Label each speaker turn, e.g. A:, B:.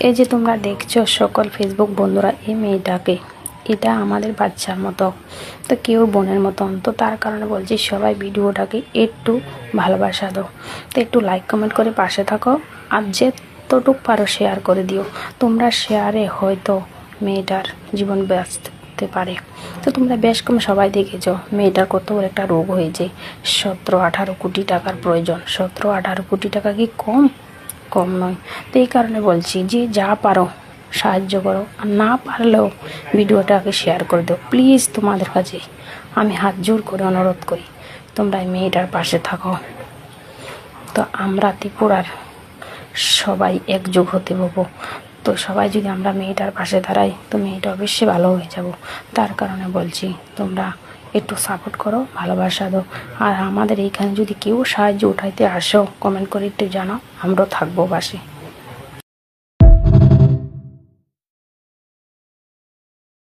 A: এই যে তোমরা দেখছো সকল ফেসবুক বন্ধুরা, এই মেয়েটাকে, এটা আমাদের বাচ্চার মতো, তো কেউ বোনের মতন, তো তার কারণে বলছি সবাই ভিডিওটাকে একটু ভালোবাসা দাও, তো একটু লাইক কমেন্ট করে পাশে থাকো, আর যেতটুক পারো শেয়ার করে দিও। তোমরা শেয়ারে হয়তো মেয়েটার জীবন বাঁচতে পারে। তো তোমরা বেশ কম সবাই দেখেছো মেয়েটার কত বড় একটা রোগ হয়েছে, 17-18 কোটি টাকার প্রয়োজন। 17-18 কোটি টাকা কি কম? কম নয়। তো এই কারণে বলছি যে যা পারো সাহায্য করো, আর না পারলেও ভিডিওটাকে শেয়ার করে দাও প্লিজ। তোমাদের কাছে আমি হাত জোর করে অনুরোধ করি, তোমরা এই মেয়েটার পাশে থাকো। তো আমরা ত্রিপুরার সবাই একযোগ হতে পারবো। তো সবাই যদি আমরা মেয়েটার পাশে দাঁড়াই, তো মেয়েটা অবশ্যই ভালো হয়ে যাব। তার কারণে বলছি তোমরা একটু সাপোর্ট করো, ভালোবাসা দাও। আর আমাদের এইখানে যদি কেউ সাহায্য উঠাইতে আসো, কমেন্ট করে একটু জানাও, আমরাও থাকবো পাশে।